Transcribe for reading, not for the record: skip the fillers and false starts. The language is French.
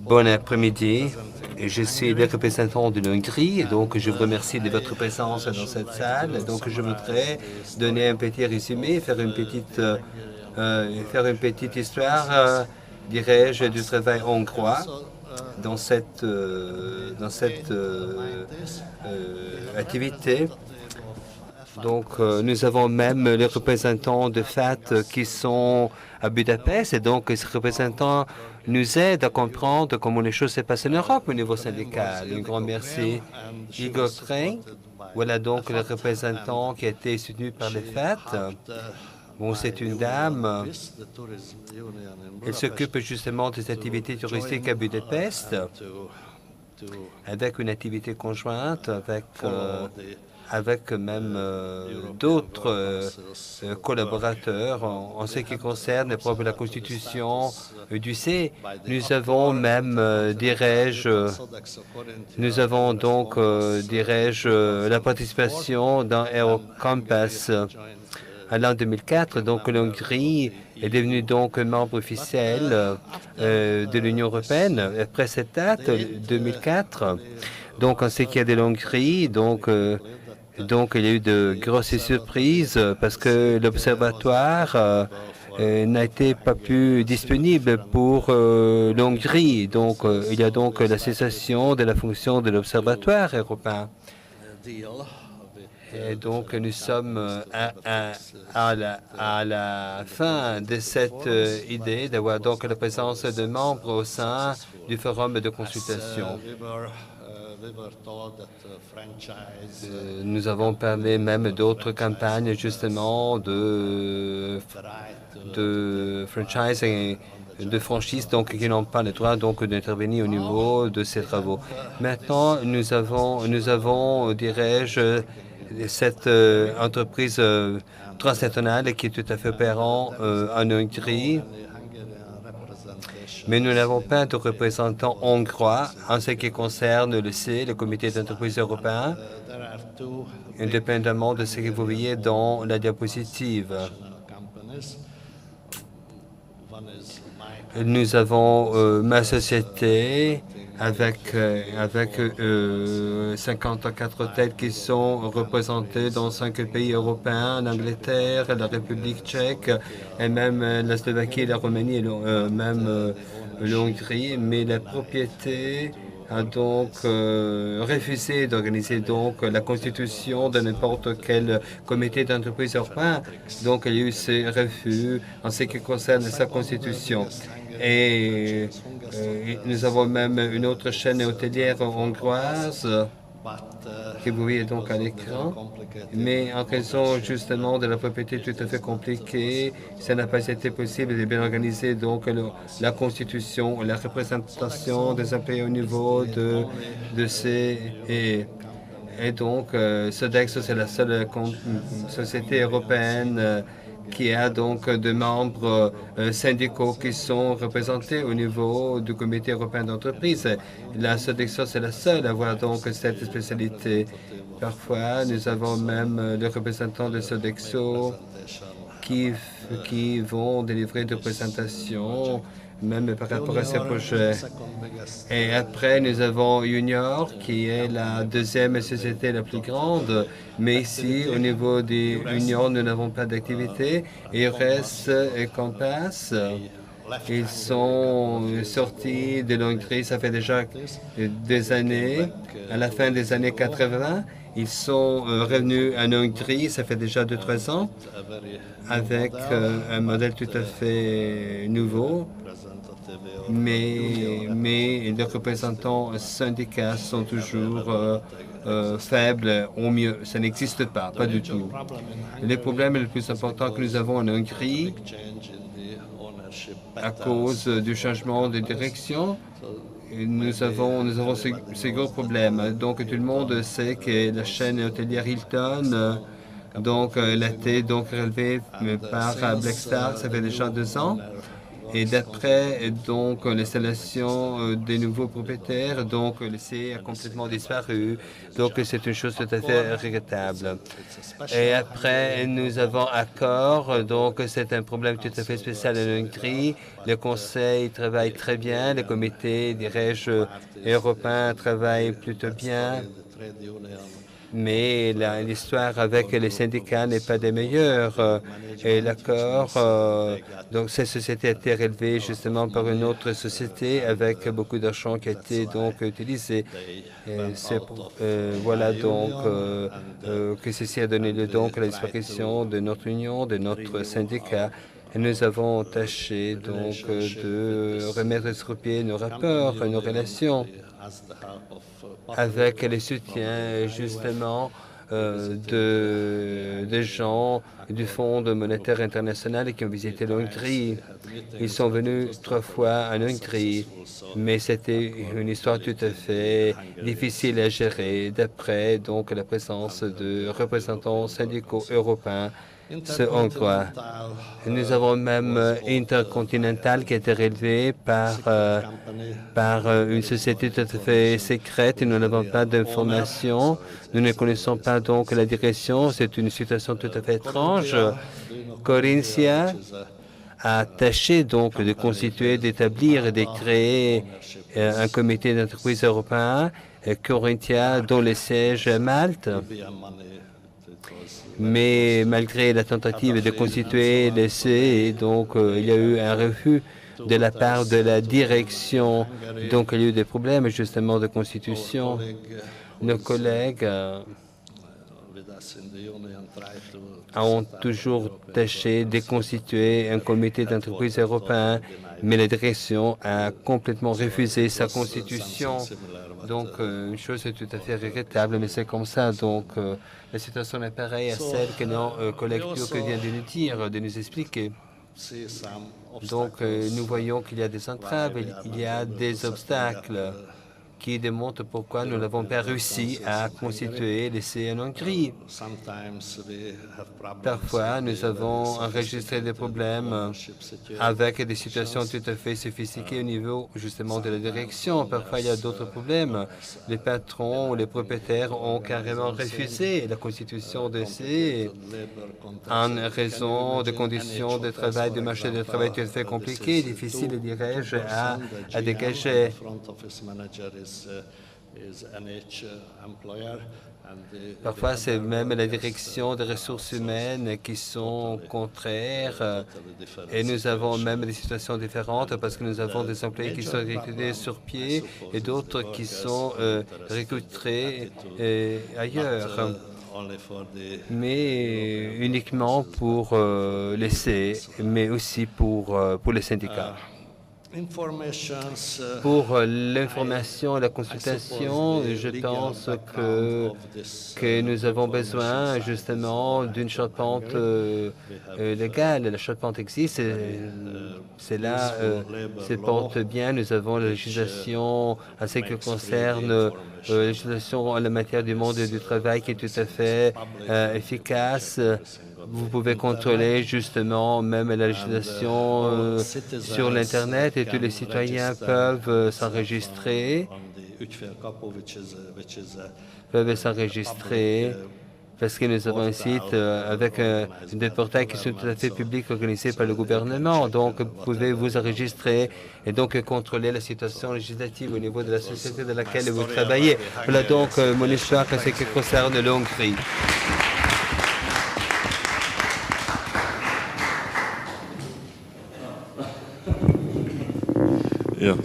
Bon après-midi. Je suis le représentant de l'Hongrie et donc je vous remercie de votre présence dans cette salle. Donc je voudrais donner un petit résumé, faire une petite histoire, dirais-je, du travail hongrois dans cette activité. Donc, nous avons même les représentants de FAT qui sont à Budapest et donc ces représentants nous aident à comprendre comment les choses se passent en Europe au niveau syndical. Un grand merci. Igor Train, voilà donc le représentant qui a été soutenu par les FAT. Bon, c'est une dame. Elle s'occupe justement des activités touristiques à Budapest avec une activité conjointe avec même d'autres collaborateurs en ce qui concerne les propres de la Constitution du C. Nous avons même, nous avons donc, la participation dans Eurocampus. En l'an 2004, donc l'Hongrie est devenue donc membre officiel de l'Union européenne. Après cette date, 2004, donc en ce qui est de l'Hongrie, donc il y a eu de grosses surprises parce que l'observatoire n'a été pas plus disponible pour l'Hongrie. Donc, il y a donc la cessation de la fonction de l'observatoire européen. Et donc, nous sommes à la fin de cette idée d'avoir donc la présence de membres au sein du forum de consultation. Nous avons parlé même d'autres campagnes justement de franchising et de franchise, donc qui n'ont pas le droit donc d'intervenir au niveau de ces travaux. Maintenant, nous avons, dirais-je, cette entreprise transnationale qui est tout à fait opérante en Hongrie. Mais nous n'avons pas de représentants hongrois en ce qui concerne le comité d'entreprise européen, indépendamment de ce que vous voyez dans la diapositive. Nous avons ma société avec 54 têtes qui sont représentées dans 5 pays européens, l'Angleterre, la République tchèque, et même la Slovaquie, la Roumanie, et même l'Hongrie. Mais la propriété a donc refusé d'organiser donc la constitution de n'importe quel comité d'entreprise européen. Donc, il y a eu ce refus en ce qui concerne sa constitution. Et nous avons même une autre chaîne hôtelière hongroise que vous voyez donc à l'écran. Mais en raison justement de la propriété tout à fait compliquée, ça n'a pas été possible de bien organiser donc la constitution, la représentation des employés au niveau de ces... Et donc, Sodexo, c'est la seule société européenne qui a donc de membres syndicaux qui sont représentés au niveau du comité européen d'entreprise. La Sodexo, c'est la seule à avoir donc cette spécialité. Parfois, nous avons même les représentants de Sodexo qui vont délivrer des présentations même par rapport à ces projets. Et après, nous avons Junior, qui est la deuxième société la plus grande, mais ici, au niveau des unions, nous n'avons pas d'activité. EURES et Compass, ils sont sortis de l'Hongrie, ça fait déjà des années, à la fin des années 80. Ils sont revenus en Hongrie, ça fait déjà 2-3 ans, avec un modèle tout à fait nouveau. Mais les représentants syndicats sont toujours faibles, au mieux. Ça n'existe pas du tout. Les problèmes les plus importants que nous avons en Hongrie, à cause du changement de direction, nous avons ces gros problèmes. Donc, tout le monde sait que la chaîne hôtelière Hilton, donc, elle a été donc relevée par Blackstar, ça fait déjà 2 ans. Et d'après donc l'installation des nouveaux propriétaires, donc le CE a complètement disparu. Donc c'est une chose tout à fait regrettable. Et après, nous avons accord. Donc c'est un problème tout à fait spécial en Hongrie. Le Conseil travaille très bien. Le comité, dirais-je, européen travaille plutôt bien. Mais l'histoire avec les syndicats n'est pas des meilleures. Et l'accord, donc cette société a été relevée justement par une autre société avec beaucoup d'argent qui a été donc utilisé. Voilà donc que ceci a donné lieu donc à la disparition de notre union, de notre syndicat. Et nous avons tâché donc de remettre sur pied nos rapports, nos relations avec les soutiens justement des gens du Fonds monétaire international qui ont visité la Hongrie. Ils sont venus 3 fois en Hongrie, mais c'était une histoire tout à fait difficile à gérer d'après donc la présence de représentants syndicaux européens hongrois. Nous avons même Intercontinental qui a été relevé par une société tout à fait secrète et nous n'avons pas d'informations. Nous ne connaissons pas donc la direction. C'est une situation tout à fait étrange. Corinthia a tâché donc de constituer, d'établir et de créer un comité d'entreprise européen, Corinthia, dont le siège est à Malte. Mais malgré la tentative de constituer l'EC, donc il y a eu un refus de la part de la direction. Donc il y a eu des problèmes justement de constitution. Nos collègues ont toujours tâché de constituer un comité d'entreprise européen, mais la direction a complètement refusé sa constitution. Donc, une chose est tout à fait regrettable, mais c'est comme ça. Donc, la situation est pareille à celle que nos collègues turcs viennent de nous dire, de nous expliquer. Donc, nous voyons qu'il y a des entraves, il y a des obstacles qui démontrent pourquoi nous n'avons pas réussi à constituer l'essai en Hongrie. Parfois, nous avons enregistré des problèmes avec des situations tout à fait sophistiquées au niveau justement de la direction. Parfois, il y a d'autres problèmes. Les patrons ou les propriétaires ont carrément refusé la constitution de l'essai en raison de conditions de travail, de marché de travail tout à fait compliquées, difficiles, dirais-je, à dégager. Parfois, c'est même la direction des ressources humaines qui sont contraires et nous avons même des situations différentes parce que nous avons des employés qui sont recrutés sur pied et d'autres qui sont recrutés ailleurs, mais uniquement pour l'essai, mais aussi pour les syndicats. Pour l'information et la consultation, je pense que nous avons besoin justement d'une charpente légale. La charpente existe, c'est là, se porte bien. Nous avons la législation en ce qui concerne la législation en la matière du monde du travail qui est tout à fait efficace. Vous pouvez contrôler justement même la législation sur l'Internet et tous les citoyens peuvent s'enregistrer, parce que nous avons un site avec des portails qui sont tout à fait publics organisés par le gouvernement. Donc, vous pouvez vous enregistrer et donc contrôler la situation législative au niveau de la société dans laquelle vous travaillez. Voilà donc mon histoire en ce qui concerne la Hongrie. Ja.